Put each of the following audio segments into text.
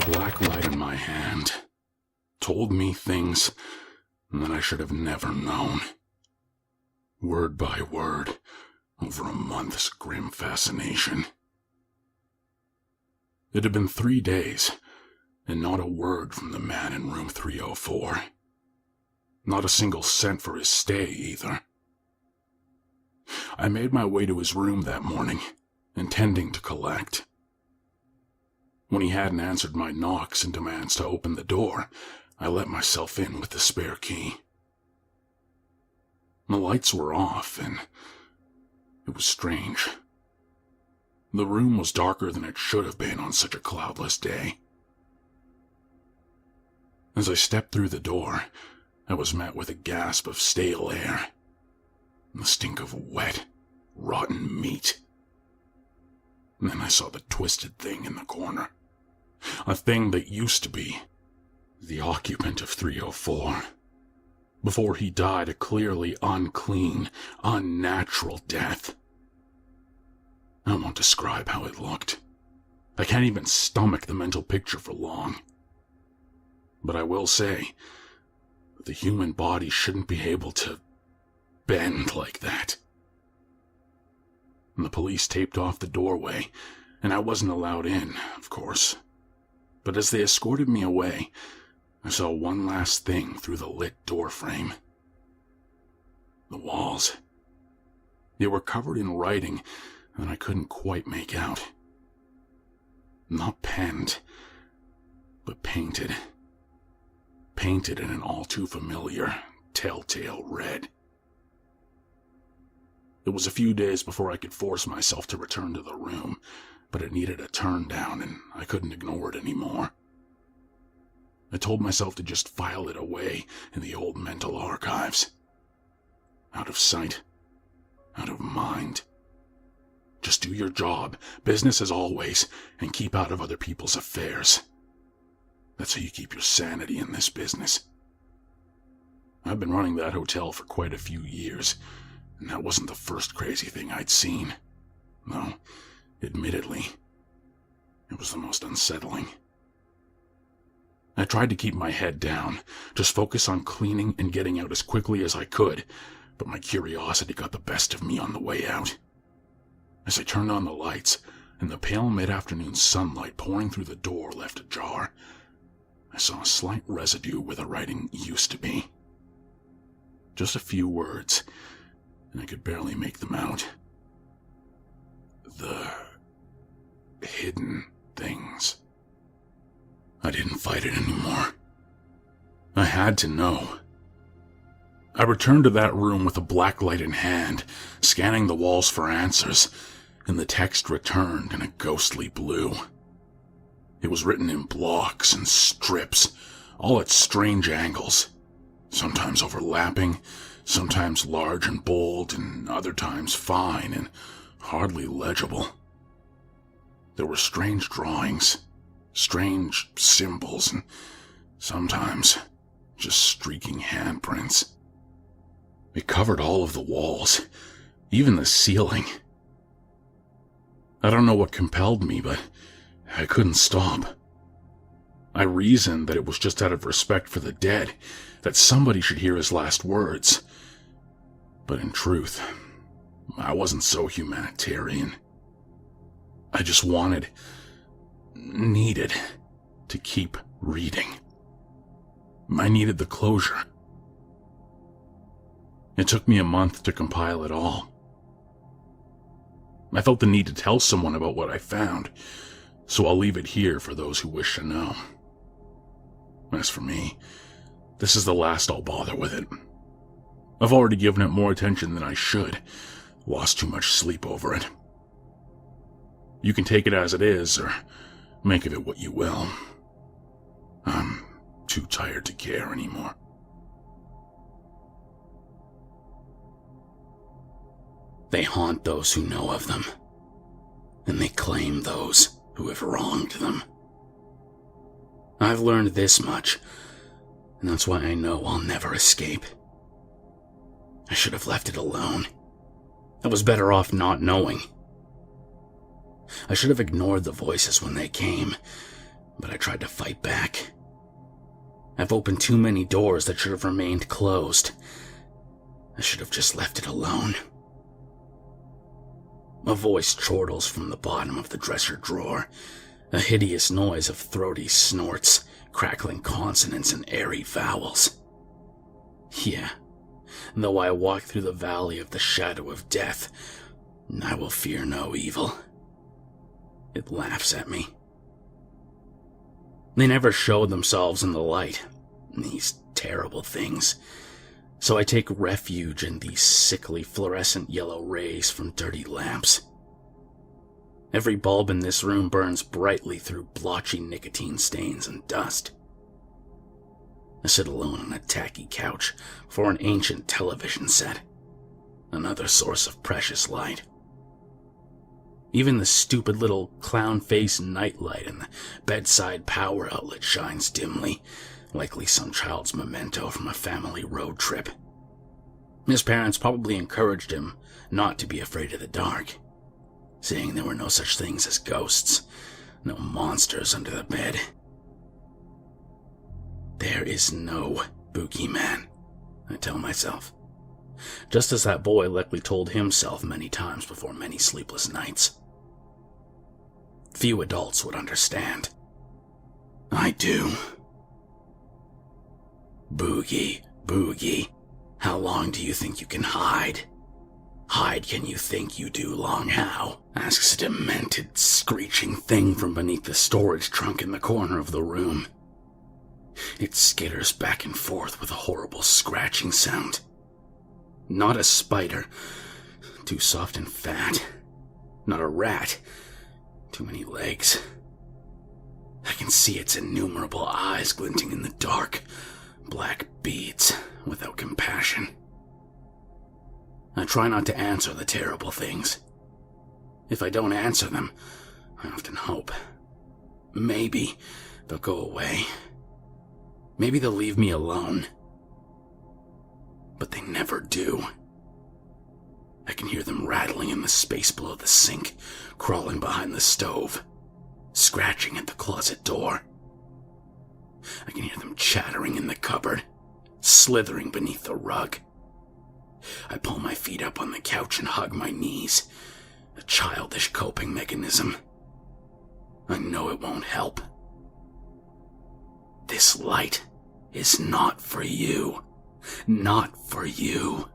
black light in my hand told me things that I should have never known. Word by word, over a month's grim fascination. It had been 3 days, and not a word from the man in room 304. Not a single cent for his stay, either. I made my way to his room that morning, intending to collect. When he hadn't answered my knocks and demands to open the door, I let myself in with the spare key. The lights were off, and it was strange. The room was darker than it should have been on such a cloudless day. As I stepped through the door, I was met with a gasp of stale air, and the stink of wet, rotten meat. And then I saw the twisted thing in the corner. A thing that used to be the occupant of 304. Before he died a clearly unclean, unnatural death. I won't describe how it looked. I can't even stomach the mental picture for long. But I will say that the human body shouldn't be able to bend like that. And the police taped off the doorway, and I wasn't allowed in, of course. But as they escorted me away, I saw one last thing through the lit door frame. The walls. They were covered in writing that I couldn't quite make out. Not penned, but painted. Painted in an all too familiar, telltale red. It was a few days before I could force myself to return to the room, but it needed a turn down and I couldn't ignore it anymore. I told myself to just file it away in the old mental archives. Out of sight, out of mind. Just do your job, business as always, and keep out of other people's affairs. That's how you keep your sanity in this business. I've been running that hotel for quite a few years, and that wasn't the first crazy thing I'd seen. Though, admittedly, it was the most unsettling. I tried to keep my head down, just focus on cleaning and getting out as quickly as I could, but my curiosity got the best of me on the way out. As I turned on the lights, and the pale mid-afternoon sunlight pouring through the door left ajar, I saw a slight residue where the writing used to be. Just a few words, and I could barely make them out. The hidden things. I didn't fight it anymore. I had to know. I returned to that room with a black light in hand, scanning the walls for answers, and the text returned in a ghostly blue. It was written in blocks and strips, all at strange angles, sometimes overlapping, sometimes large and bold, and other times fine and hardly legible. There were strange drawings, strange symbols, and sometimes just streaking handprints. It covered all of the walls, even the ceiling. I don't know what compelled me, but I couldn't stop. I reasoned that it was just out of respect for the dead, that somebody should hear his last words. But in truth, I wasn't so humanitarian. I just needed to keep reading. I needed the closure. It took me a month to compile it all. I felt the need to tell someone about what I found, so I'll leave it here for those who wish to know. As for me, this is the last I'll bother with it. I've already given it more attention than I should, lost too much sleep over it. You can take it as it is, or make of it what you will. I'm too tired to care anymore. They haunt those who know of them, and they claim those who have wronged them. I've learned this much, and that's why I know I'll never escape. I should have left it alone. I was better off not knowing. I should have ignored the voices when they came, but I tried to fight back. I've opened too many doors that should have remained closed. I should have just left it alone. A voice chortles from the bottom of the dresser drawer, a hideous noise of throaty snorts, crackling consonants and airy vowels. Yeah, though I walk through the valley of the shadow of death, I will fear no evil. It laughs at me. They never show themselves in the light, these terrible things, so I take refuge in these sickly fluorescent yellow rays from dirty lamps. Every bulb in this room burns brightly through blotchy nicotine stains and dust. I sit alone on a tacky couch before an ancient television set, another source of precious light. Even the stupid little clown-faced nightlight in the bedside power outlet shines dimly, likely some child's memento from a family road trip. His parents probably encouraged him not to be afraid of the dark, saying there were no such things as ghosts, no monsters under the bed. There is no boogeyman, I tell myself, just as that boy likely told himself many times before many sleepless nights. Few adults would understand. I do. Boogie, boogie, how long do you think you can hide? Hide can you think you do, long how? Asks a demented, screeching thing from beneath the storage trunk in the corner of the room. It skitters back and forth with a horrible scratching sound. Not a spider, too soft and fat. Not a rat, too many legs. I can see its innumerable eyes glinting in the dark, black beads without compassion. I try not to answer the terrible things. If I don't answer them, I often hope. Maybe they'll go away. Maybe they'll leave me alone. But they never do. I can hear them rattling in the space below the sink, crawling behind the stove, scratching at the closet door. I can hear them chattering in the cupboard, slithering beneath the rug. I pull my feet up on the couch and hug my knees, a childish coping mechanism. I know it won't help. This light is not for you. Not for you.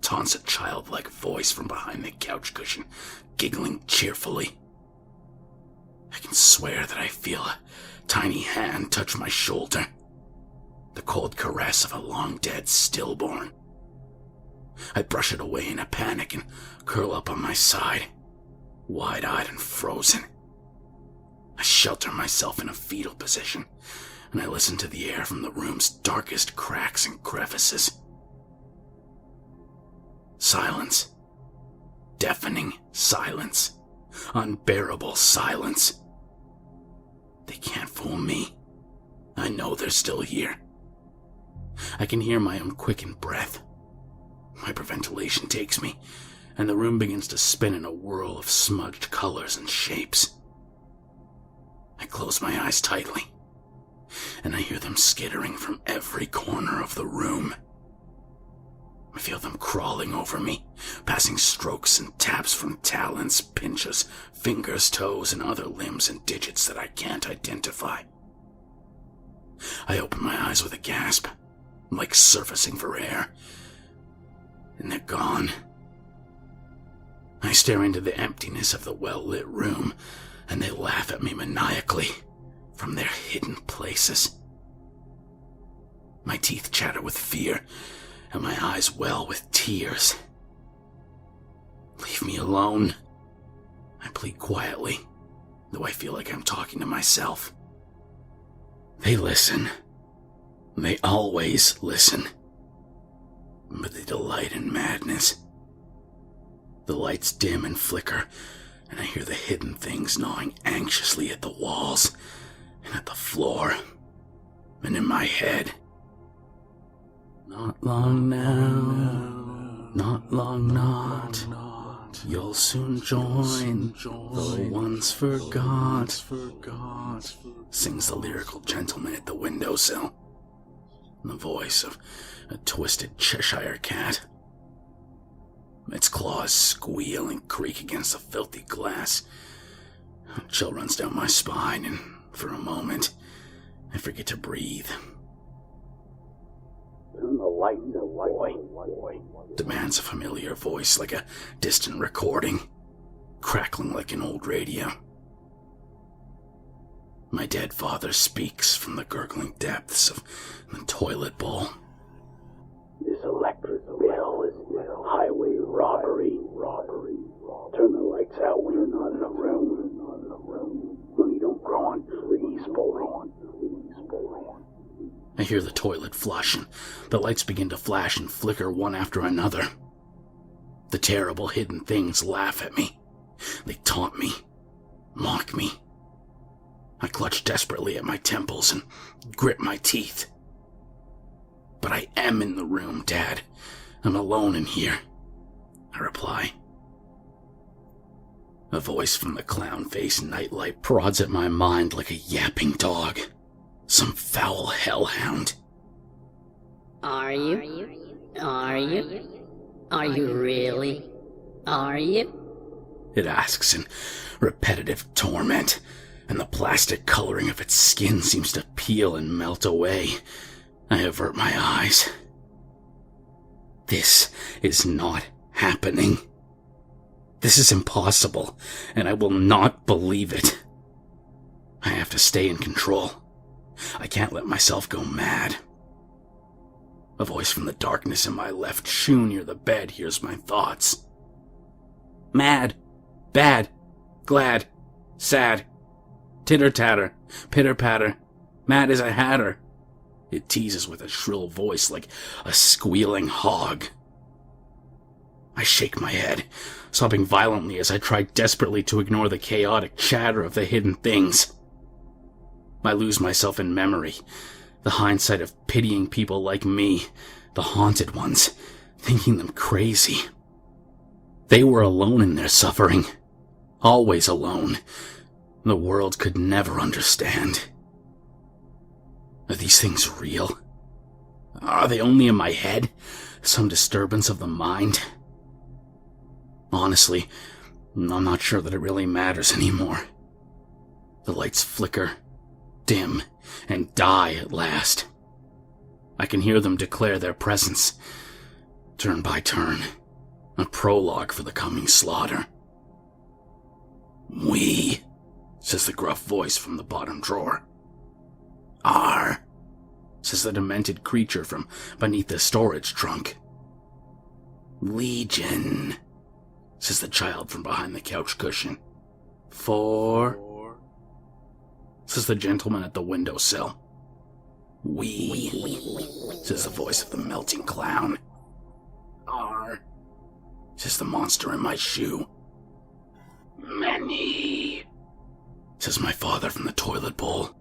Taunts a childlike voice from behind the couch cushion, giggling cheerfully. I can swear that I feel a tiny hand touch my shoulder, the cold caress of a long-dead stillborn. I brush it away in a panic and curl up on my side, wide-eyed and frozen. I shelter myself in a fetal position, and I listen to the air from the room's darkest cracks and crevices. Silence. Deafening silence. Unbearable silence. They can't fool me. I know they're still here. I can hear my own quickened breath. Hyperventilation takes me, and the room begins to spin in a whirl of smudged colors and shapes. I close my eyes tightly, and I hear them skittering from every corner of the room. I feel them crawling over me, passing strokes and taps from talons, pinches, fingers, toes, and other limbs and digits that I can't identify. I open my eyes with a gasp, like surfacing for air, and they're gone. I stare into the emptiness of the well-lit room, and they laugh at me maniacally from their hidden places. My teeth chatter with fear, and my eyes well with tears. Leave me alone, I plead quietly, though I feel like I'm talking to myself. They listen. They always listen. But they delight in madness. The lights dim and flicker, and I hear the hidden things gnawing anxiously at the walls, and at the floor, and in my head. Not long now, not long not, You'll soon join the ones forgot, sings the lyrical gentleman at the windowsill, in the voice of a twisted Cheshire cat. Its claws squeal and creak against the filthy glass. A chill runs down my spine, and for a moment, I forget to breathe. Turn the light, boy, demands a familiar voice like a distant recording, crackling like an old radio. My dead father speaks from the gurgling depths of the toilet bowl. This electric bill is highway robbery. Turn the lights out when you're not in the room. Money don't grow on trees, boy. I hear the toilet flush, and the lights begin to flash and flicker one after another. The terrible hidden things laugh at me. They taunt me, mock me. I clutch desperately at my temples and grip my teeth. But I am in the room, Dad. I'm alone in here, I reply. A voice from the clown-faced nightlight prods at my mind like a yapping dog. Some foul hellhound. Are you? Are you? Are you really? Are you? It asks in repetitive torment, and the plastic coloring of its skin seems to peel and melt away. I avert my eyes. This is not happening. This is impossible, and I will not believe it. I have to stay in control. I can't let myself go mad. A voice from the darkness in my left shoe near the bed hears my thoughts. Mad, bad, glad, sad, titter-tatter, pitter-patter, mad as a hatter. It teases with a shrill voice like a squealing hog. I shake my head, sobbing violently as I try desperately to ignore the chaotic chatter of the hidden things. I lose myself in memory, the hindsight of pitying people like me, the haunted ones, thinking them crazy. They were alone in their suffering, always alone. The world could never understand. Are these things real? Are they only in my head? Some disturbance of the mind? Honestly, I'm not sure that it really matters anymore. The lights flicker, dim, and die at last. I can hear them declare their presence, turn by turn, a prologue for the coming slaughter. "We," says the gruff voice from the bottom drawer. "Are," says the demented creature from beneath the storage trunk. "Legion," says the child from behind the couch cushion. "4," says the gentleman at the windowsill. "We," says the voice of the melting clown. "Are," says the monster in my shoe. "Many," says my father from the toilet bowl.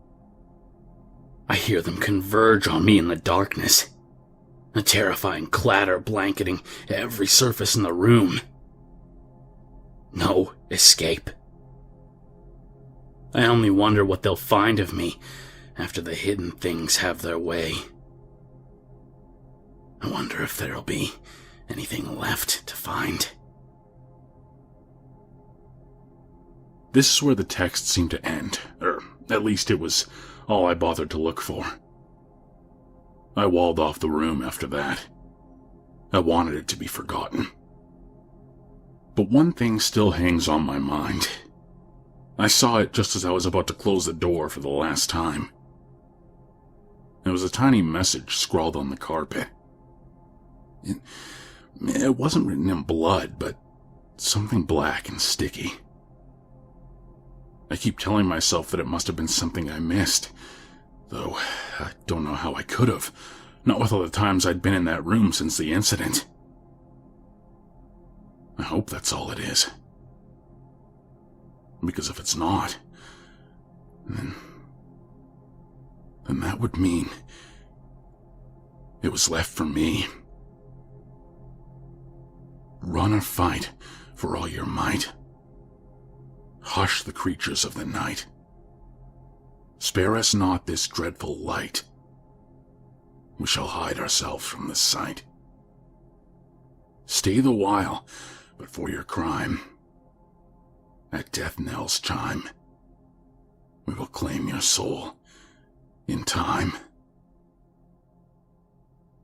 I hear them converge on me in the darkness, a terrifying clatter blanketing every surface in the room. No escape. I only wonder what they'll find of me after the hidden things have their way. I wonder if there'll be anything left to find. This is where the text seemed to end, or at least it was all I bothered to look for. I walled off the room after that. I wanted it to be forgotten. But one thing still hangs on my mind. I saw it just as I was about to close the door for the last time. It was a tiny message scrawled on the carpet. It wasn't written in blood, but something black and sticky. I keep telling myself that it must have been something I missed, though I don't know how I could have, not with all the times I'd been in that room since the incident. I hope that's all it is. Because if it's not, then that would mean it was left for me. Run or fight for all your might. Hush the creatures of the night. Spare us not this dreadful light. We shall hide ourselves from the sight. Stay the while, but for your crime. At death knell's chime, we will claim your soul in time.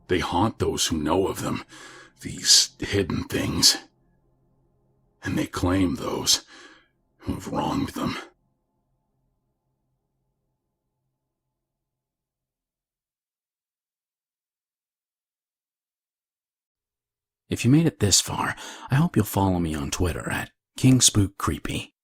They haunt those who know of them, these hidden things, and they claim those who have wronged them. If you made it this far, I hope you'll follow me on Twitter at KingSpook Creepy.